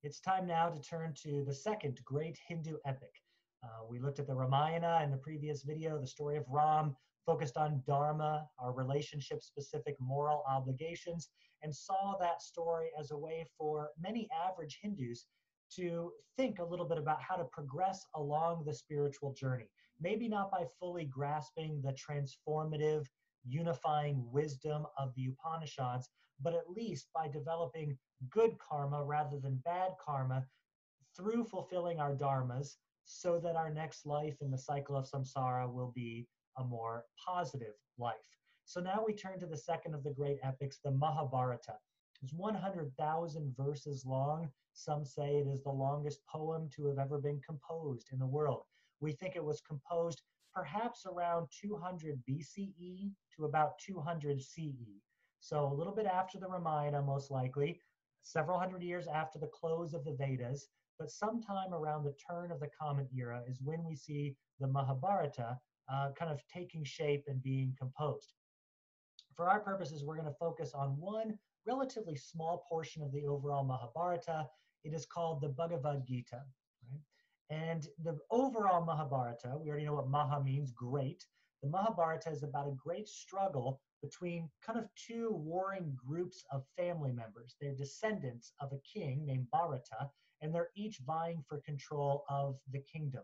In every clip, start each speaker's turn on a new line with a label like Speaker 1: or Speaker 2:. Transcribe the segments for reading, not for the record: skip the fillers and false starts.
Speaker 1: It's time now to turn to the second great Hindu epic. We looked at the Ramayana in the previous video, the story of Ram, focused on Dharma, our relationship specific moral obligations, and saw that story as a way for many average Hindus to think a little bit about how to progress along the spiritual journey. Maybe not by fully grasping the transformative, unifying wisdom of the Upanishads, but at least by developing good karma rather than bad karma through fulfilling our dharmas so that our next life in the cycle of samsara will be a more positive life. So now we turn to the second of the great epics, the Mahabharata. It's 100,000 verses long. Some say it is the longest poem to have ever been composed in the world. We think it was composed perhaps around 200 BCE to about 200 CE. So a little bit after the Ramayana, most likely, several hundred years after the close of the Vedas, but sometime around the turn of the Common Era is when we see the Mahabharata kind of taking shape and being composed. For our purposes, we're going to focus on one relatively small portion of the overall Mahabharata. It is called the Bhagavad Gita. Right? And the overall Mahabharata, we already know what Maha means, great. The Mahabharata is about a great struggle between kind of two warring groups of family members. They're descendants of a king named Bharata, and they're each vying for control of the kingdom.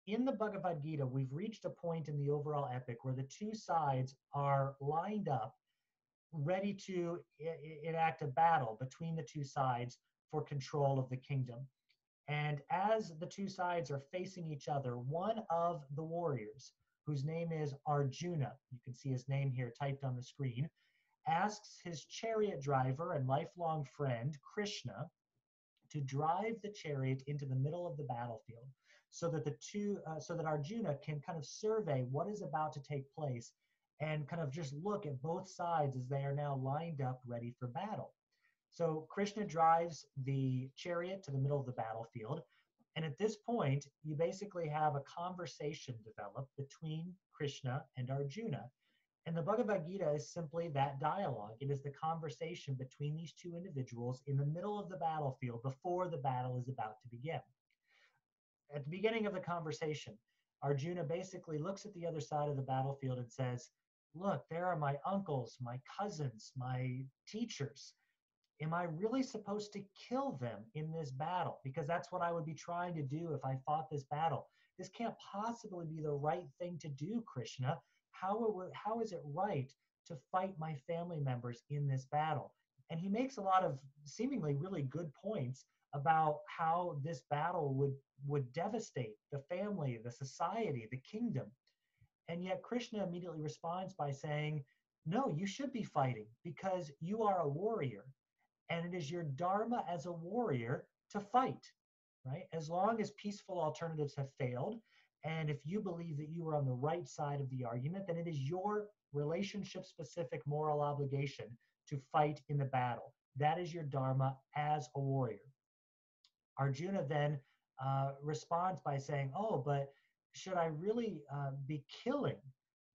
Speaker 1: In the Bhagavad Gita, we've reached a point in the overall epic where the two sides are lined up, ready to enact a battle between the two sides for control of the kingdom. And as the two sides are facing each other, one of the warriors, whose name is Arjuna, you can see his name here typed on the screen, asks his chariot driver and lifelong friend, Krishna, to drive the chariot into the middle of the battlefield so that Arjuna can kind of survey what is about to take place and kind of just look at both sides as they are now lined up ready for battle. So Krishna drives the chariot to the middle of the battlefield. And at this point, you basically have a conversation develop between Krishna and Arjuna. And the Bhagavad Gita is simply that dialogue. It is the conversation between these two individuals in the middle of the battlefield before the battle is about to begin. At the beginning of the conversation, Arjuna basically looks at the other side of the battlefield and says, look, there are my uncles, my cousins, my teachers. Am I really supposed to kill them in this battle? Because that's what I would be trying to do if I fought this battle. This can't possibly be the right thing to do, Krishna. How is it right to fight my family members in this battle? And he makes a lot of seemingly really good points about how this battle would devastate the family, the society, the kingdom. And yet Krishna immediately responds by saying, no, you should be fighting because you are a warrior. And it is your dharma as a warrior to fight, right? As long as peaceful alternatives have failed, and if you believe that you are on the right side of the argument, then it is your relationship-specific moral obligation to fight in the battle. That is your dharma as a warrior. Arjuna then responds by saying, oh, but should I really be killing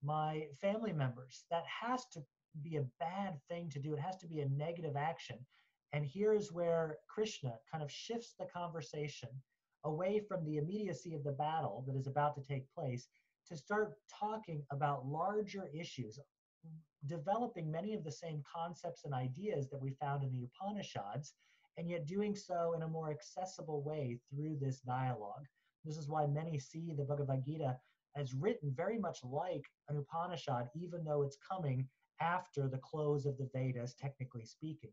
Speaker 1: my family members? That has to be a bad thing to do. It has to be a negative action. And here's where Krishna kind of shifts the conversation away from the immediacy of the battle that is about to take place to start talking about larger issues, developing many of the same concepts and ideas that we found in the Upanishads, and yet doing so in a more accessible way through this dialogue. This is why many see the Bhagavad Gita as written very much like an Upanishad, even though it's coming after the close of the Vedas, technically speaking.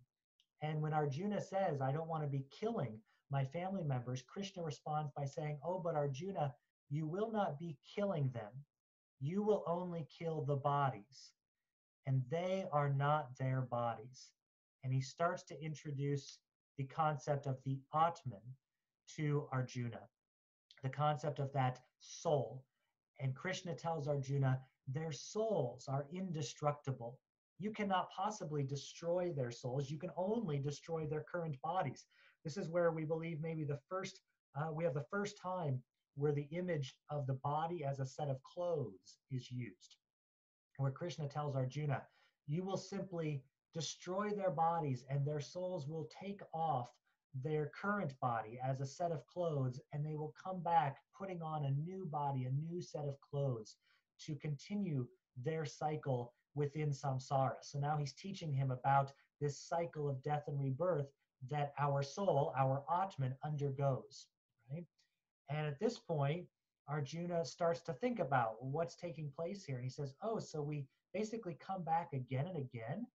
Speaker 1: And when Arjuna says, I don't want to be killing my family members, Krishna responds by saying, oh, but Arjuna, you will not be killing them. You will only kill the bodies, and they are not their bodies. And he starts to introduce the concept of the Atman to Arjuna, the concept of that soul. And Krishna tells Arjuna, their souls are indestructible. You cannot possibly destroy their souls. You can only destroy their current bodies. This is where we believe maybe we have the first time where the image of the body as a set of clothes is used, where Krishna tells Arjuna, you will simply destroy their bodies and their souls will take off their current body as a set of clothes, and they will come back putting on a new body, a new set of clothes to continue their cycle within samsara. So now he's teaching him about this cycle of death and rebirth that our soul, our Atman, undergoes, right? And at this point, Arjuna starts to think about what's taking place here. And he says, oh, so we basically come back again and again?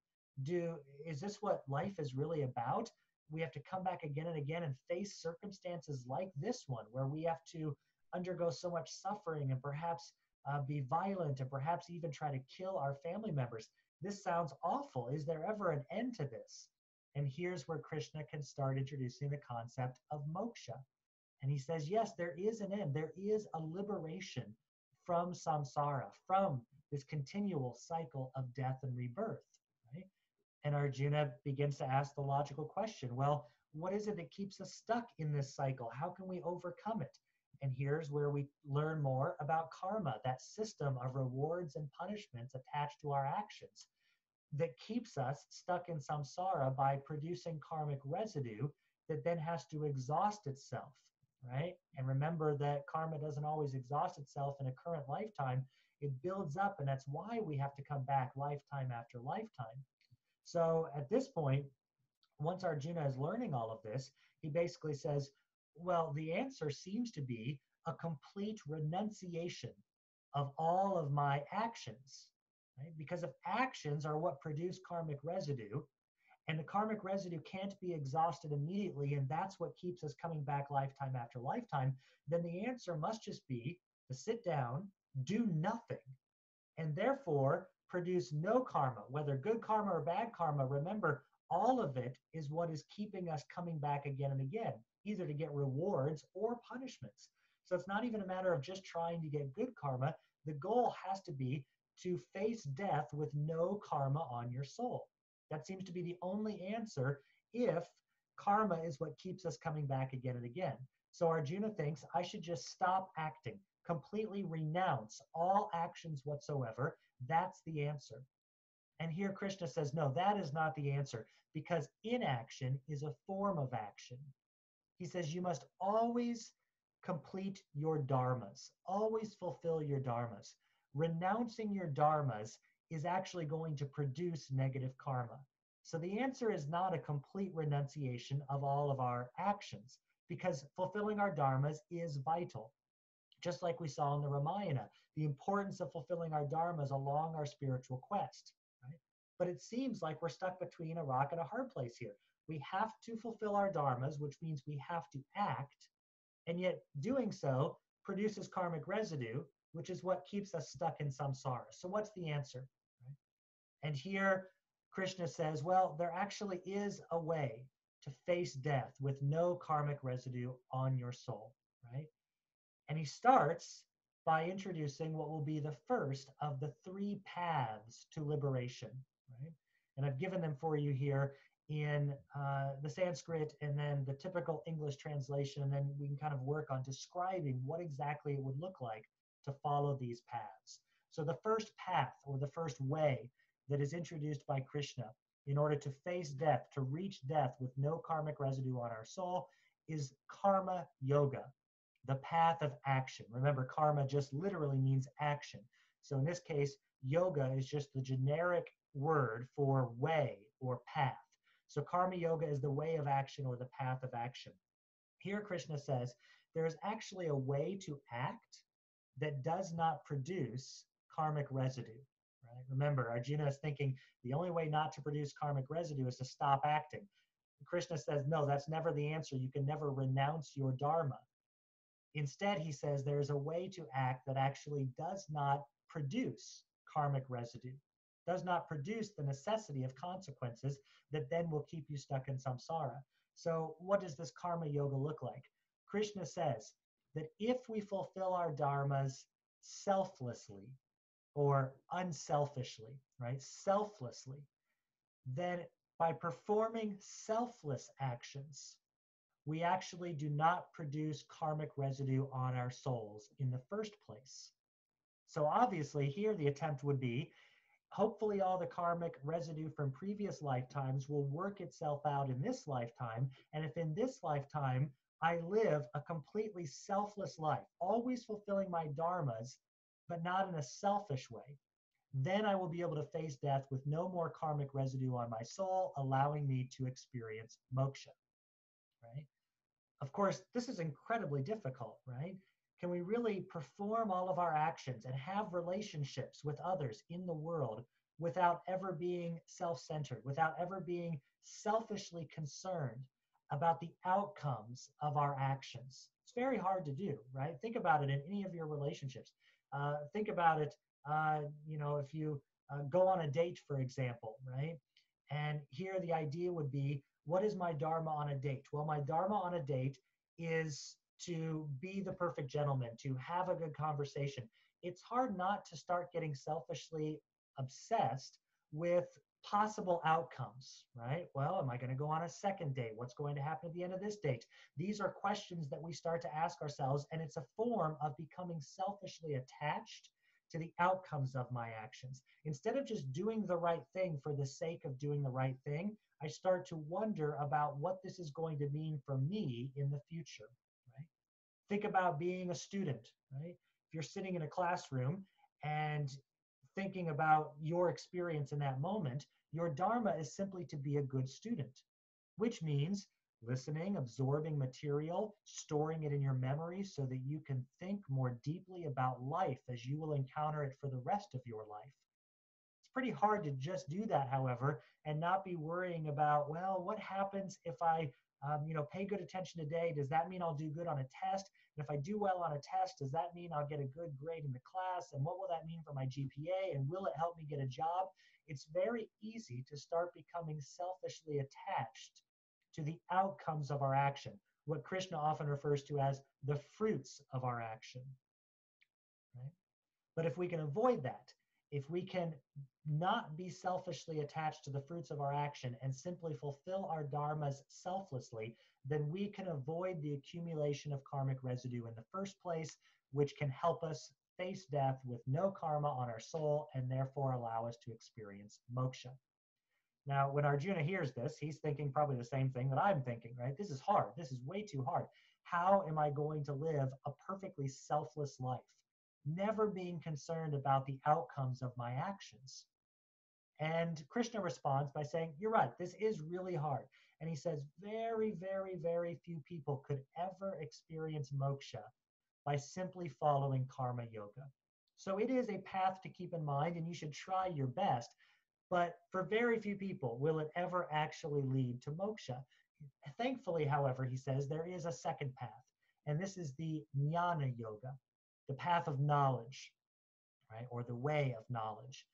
Speaker 1: Is this what life is really about? We have to come back again and again and face circumstances like this one, where we have to undergo so much suffering and perhaps be violent and perhaps even try to kill our family members. This sounds awful. Is there ever an end to this? And here's where Krishna can start introducing the concept of moksha. And he says, yes, there is an end. There is a liberation from samsara, from this continual cycle of death and rebirth, right? And Arjuna begins to ask the logical question, well, what is it that keeps us stuck in this cycle? How can we overcome it? And here's where we learn more about karma, that system of rewards and punishments attached to our actions that keeps us stuck in samsara by producing karmic residue that then has to exhaust itself, right? And remember that karma doesn't always exhaust itself in a current lifetime. It builds up, and that's why we have to come back lifetime after lifetime. So at this point, once Arjuna is learning all of this, he basically says, well, the answer seems to be a complete renunciation of all of my actions, right? Because if actions are what produce karmic residue, and the karmic residue can't be exhausted immediately, and that's what keeps us coming back lifetime after lifetime, then the answer must just be to sit down, do nothing, and therefore produce no karma, whether good karma or bad karma. Remember, all of it is what is keeping us coming back again and again, either to get rewards or punishments. So it's not even a matter of just trying to get good karma. The goal has to be to face death with no karma on your soul. That seems to be the only answer if karma is what keeps us coming back again and again. So Arjuna thinks I should just stop acting, completely renounce all actions whatsoever. That's the answer. And here Krishna says, no, that is not the answer, because inaction is a form of action. He says you must always complete your dharmas, always fulfill your dharmas. Renouncing your dharmas is actually going to produce negative karma. So the answer is not a complete renunciation of all of our actions, because fulfilling our dharmas is vital. Just like we saw in the Ramayana, the importance of fulfilling our dharmas along our spiritual quest, right? But it seems like we're stuck between a rock and a hard place here. We have to fulfill our dharmas, which means we have to act, and yet doing so produces karmic residue, which is what keeps us stuck in samsara. So what's the answer? Right? And here Krishna says, well, there actually is a way to face death with no karmic residue on your soul, right? And he starts by introducing what will be the first of the three paths to liberation, right? And I've given them for you here in the Sanskrit and then the typical English translation, and then we can kind of work on describing what exactly it would look like to follow these paths. So the first path, or the first way that is introduced by Krishna in order to face death, to reach death with no karmic residue on our soul, is karma yoga, the path of action. Remember, karma just literally means action. So in this case, yoga is just the generic word for way or path. So karma yoga is the way of action or the path of action. Here Krishna says there is actually a way to act that does not produce karmic residue. Right? Remember, Arjuna is thinking the only way not to produce karmic residue is to stop acting. Krishna says, no, that's never the answer. You can never renounce your dharma. Instead, he says there is a way to act that actually does not produce karmic residue, does not produce the necessity of consequences that then will keep you stuck in samsara. So what does this karma yoga look like? Krishna says that if we fulfill our dharmas selflessly or unselfishly, right, selflessly, then by performing selfless actions, we actually do not produce karmic residue on our souls in the first place. So obviously here the attempt would be, hopefully all the karmic residue from previous lifetimes will work itself out in this lifetime. And if in this lifetime I live a completely selfless life, always fulfilling my dharmas, but not in a selfish way, then I will be able to face death with no more karmic residue on my soul, allowing me to experience moksha, right? Of course, this is incredibly difficult, right? Can we really perform all of our actions and have relationships with others in the world without ever being self-centered, without ever being selfishly concerned about the outcomes of our actions? It's very hard to do, right? Think about it in any of your relationships. Think about it, if you go on a date, for example, right? And here the idea would be, what is my dharma on a date? Well, my dharma on a date is to be the perfect gentleman, to have a good conversation. It's hard not to start getting selfishly obsessed with possible outcomes, right? Well, am I going to go on a second date? What's going to happen at the end of this date? These are questions that we start to ask ourselves, and it's a form of becoming selfishly attached to the outcomes of my actions. Instead of just doing the right thing for the sake of doing the right thing, I start to wonder about what this is going to mean for me in the future, right? Think about being a student, right? If you're sitting in a classroom and thinking about your experience in that moment, your dharma is simply to be a good student, which means listening, absorbing material, storing it in your memory so that you can think more deeply about life as you will encounter it for the rest of your life. It's pretty hard to just do that, however, and not be worrying about, well, what happens if I pay good attention today? Does that mean I'll do good on a test? And if I do well on a test, does that mean I'll get a good grade in the class? And what will that mean for my GPA? And will it help me get a job? It's very easy to start becoming selfishly attached to the outcomes of our action, what Krishna often refers to as the fruits of our action, right? But if we can avoid that, if we can not be selfishly attached to the fruits of our action and simply fulfill our dharmas selflessly, then we can avoid the accumulation of karmic residue in the first place, which can help us face death with no karma on our soul and therefore allow us to experience moksha. Now, when Arjuna hears this, he's thinking probably the same thing that I'm thinking, right? This is hard. This is way too hard. How am I going to live a perfectly selfless life, never being concerned about the outcomes of my actions? And Krishna responds by saying, you're right, this is really hard. And he says, very, very, very few people could ever experience moksha by simply following karma yoga. So it is a path to keep in mind, and you should try your best. But for very few people will it ever actually lead to moksha. Thankfully, however, he says, there is a second path, and this is the jnana yoga, the path of knowledge, right, or the way of knowledge.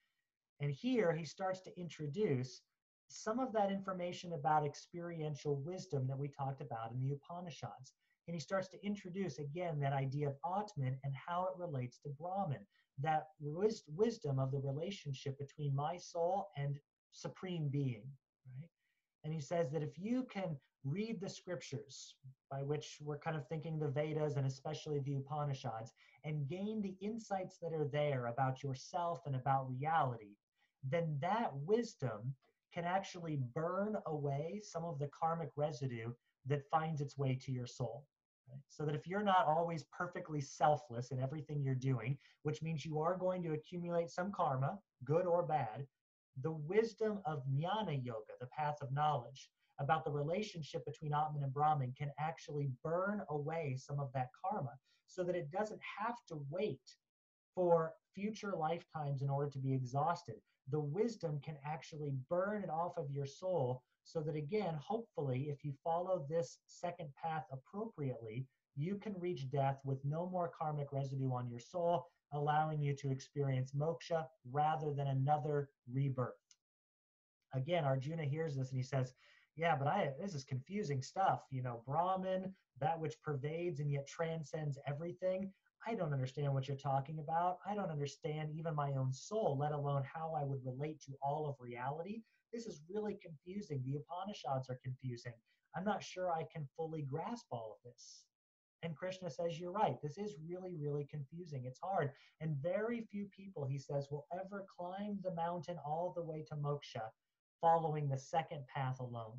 Speaker 1: And here he starts to introduce some of that information about experiential wisdom that we talked about in the Upanishads. And he starts to introduce again that idea of Atman and how it relates to Brahman, that wisdom of the relationship between my soul and supreme being, right? And he says that if you can read the scriptures, by which we're kind of thinking the Vedas and especially the Upanishads, and gain the insights that are there about yourself and about reality, then that wisdom can actually burn away some of the karmic residue that finds its way to your soul. Right? So that if you're not always perfectly selfless in everything you're doing, which means you are going to accumulate some karma, good or bad, the wisdom of jnana yoga, the path of knowledge, about the relationship between Atman and Brahman can actually burn away some of that karma so that it doesn't have to wait for future lifetimes in order to be exhausted. The wisdom can actually burn it off of your soul so that, again, hopefully, if you follow this second path appropriately, you can reach death with no more karmic residue on your soul, allowing you to experience moksha rather than another rebirth. Again, Arjuna hears this and he says, yeah, but this is confusing stuff. Brahman, that which pervades and yet transcends everything. I don't understand what you're talking about. I don't understand even my own soul, let alone how I would relate to all of reality. This is really confusing. The Upanishads are confusing. I'm not sure I can fully grasp all of this. And Krishna says, you're right. This is really, really confusing. It's hard. And very few people, he says, will ever climb the mountain all the way to moksha following the second path alone.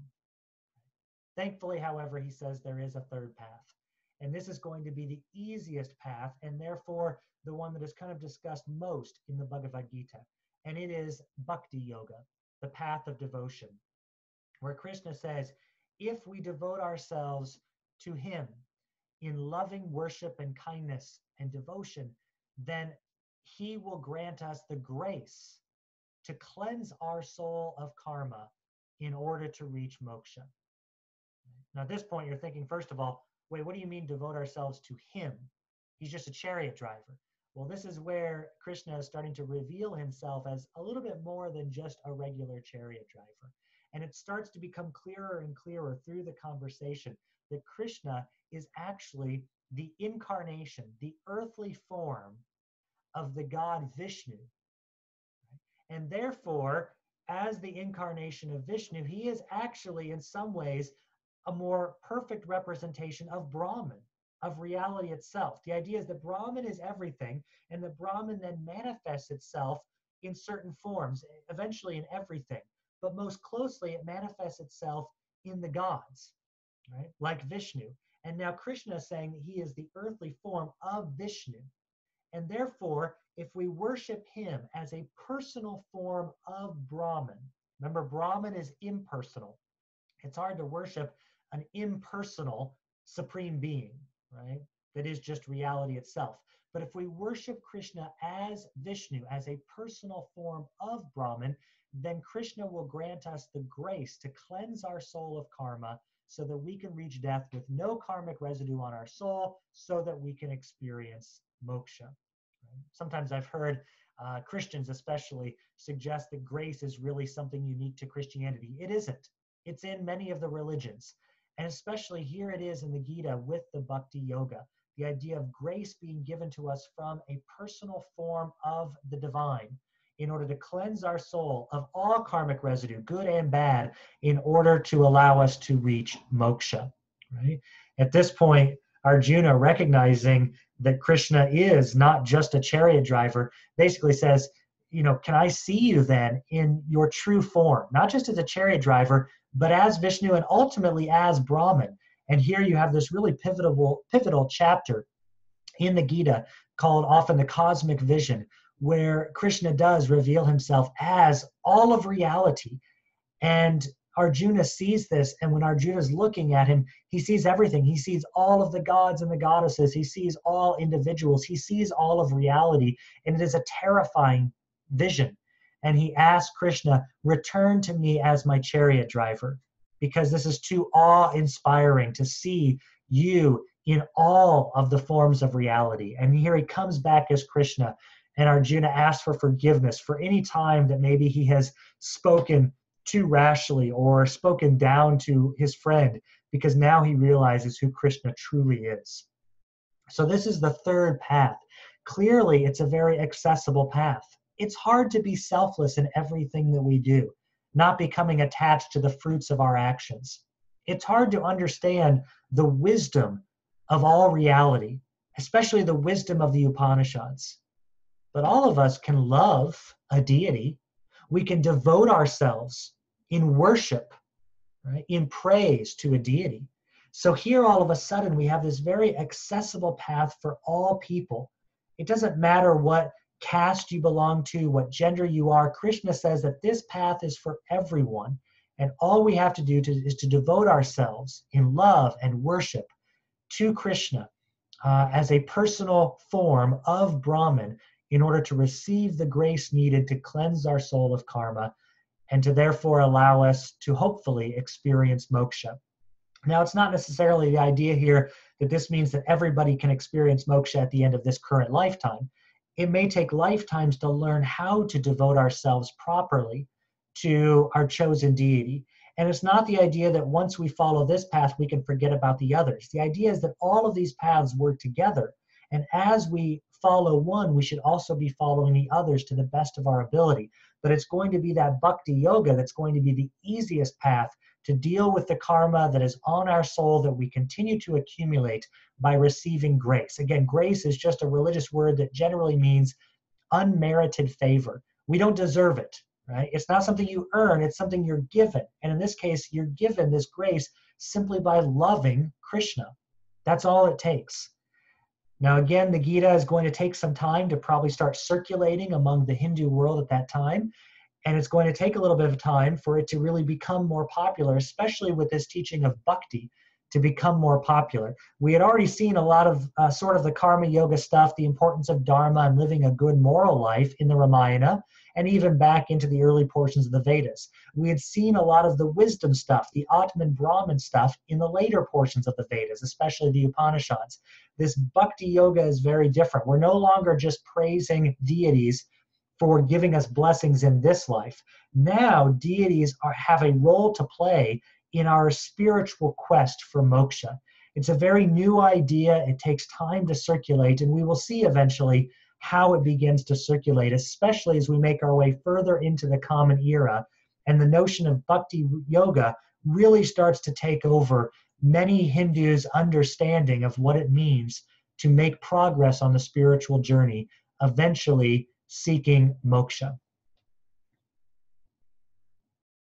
Speaker 1: Thankfully, however, he says there is a third path. And this is going to be the easiest path, and therefore the one that is kind of discussed most in the Bhagavad Gita. And it is Bhakti Yoga, the path of devotion, where Krishna says, if we devote ourselves to him in loving worship and kindness and devotion, then he will grant us the grace to cleanse our soul of karma in order to reach moksha. Now, at this point, you're thinking, first of all, wait, what do you mean devote ourselves to him? He's just a chariot driver. Well, this is where Krishna is starting to reveal himself as a little bit more than just a regular chariot driver. And it starts to become clearer and clearer through the conversation that Krishna is actually the incarnation, the earthly form of the god Vishnu. And therefore, as the incarnation of Vishnu, he is actually in some ways a more perfect representation of Brahman, of reality itself. The idea is that Brahman is everything, and that Brahman then manifests itself in certain forms, eventually in everything. But most closely, it manifests itself in the gods, right? Like Vishnu. And now Krishna is saying that he is the earthly form of Vishnu. And therefore, if we worship him as a personal form of Brahman, remember, Brahman is impersonal. It's hard to worship an impersonal supreme being, right? That is just reality itself. But if we worship Krishna as Vishnu, as a personal form of Brahman, then Krishna will grant us the grace to cleanse our soul of karma so that we can reach death with no karmic residue on our soul, so that we can experience moksha. Right? Sometimes I've heard Christians especially suggest that grace is really something unique to Christianity. It isn't. It's in many of the religions. And especially here it is in the Gita with the Bhakti Yoga, the idea of grace being given to us from a personal form of the divine in order to cleanse our soul of all karmic residue, good and bad, in order to allow us to reach moksha. Right? At this point, Arjuna, recognizing that Krishna is not just a chariot driver, basically says, can I see you then in your true form, not just as a chariot driver, but as Vishnu and ultimately as Brahman. And here you have this really pivotal chapter in the Gita called often the cosmic vision, where Krishna does reveal himself as all of reality. And Arjuna sees this, and when Arjuna is looking at him, he sees everything. He sees all of the gods and the goddesses. He sees all individuals. He sees all of reality, and it is a terrifying vision. And he asks Krishna, return to me as my chariot driver, because this is too awe-inspiring to see you in all of the forms of reality. And here he comes back as Krishna, and Arjuna asks for forgiveness for any time that maybe he has spoken too rashly or spoken down to his friend, because now he realizes who Krishna truly is. So this is the third path. Clearly, it's a very accessible path. It's hard to be selfless in everything that we do, not becoming attached to the fruits of our actions. It's hard to understand the wisdom of all reality, especially the wisdom of the Upanishads. But all of us can love a deity. We can devote ourselves in worship, right, in praise to a deity. So here all of a sudden we have this very accessible path for all people. It doesn't matter what caste you belong to, what gender you are. Krishna says that this path is for everyone, and all we have to do is to devote ourselves in love and worship to Krishna as a personal form of Brahman in order to receive the grace needed to cleanse our soul of karma and to therefore allow us to hopefully experience moksha. Now, it's not necessarily the idea here that this means that everybody can experience moksha at the end of this current lifetime. It may take lifetimes to learn how to devote ourselves properly to our chosen deity. And it's not the idea that once we follow this path, we can forget about the others. The idea is that all of these paths work together. And as we follow one, we should also be following the others to the best of our ability. But it's going to be that bhakti yoga that's going to be the easiest path to deal with the karma that is on our soul that we continue to accumulate by receiving grace. Again, grace is just a religious word that generally means unmerited favor. We don't deserve it, right? It's not something you earn, it's something you're given. And in this case, you're given this grace simply by loving Krishna. That's all it takes. Now, again, the Gita is going to take some time to probably start circulating among the Hindu world at that time. And it's going to take a little bit of time for it to really become more popular, especially with this teaching of bhakti to become more popular. We had already seen a lot of sort of the karma yoga stuff, the importance of dharma and living a good moral life in the Ramayana, and even back into the early portions of the Vedas. We had seen a lot of the wisdom stuff, the Atman Brahman stuff in the later portions of the Vedas, especially the Upanishads. This bhakti yoga is very different. We're no longer just praising deities for giving us blessings in this life. Now, deities have a role to play in our spiritual quest for moksha. It's a very new idea. It takes time to circulate, and we will see eventually how it begins to circulate, especially as we make our way further into the Common Era, and the notion of bhakti yoga really starts to take over many Hindus' understanding of what it means to make progress on the spiritual journey, eventually seeking moksha.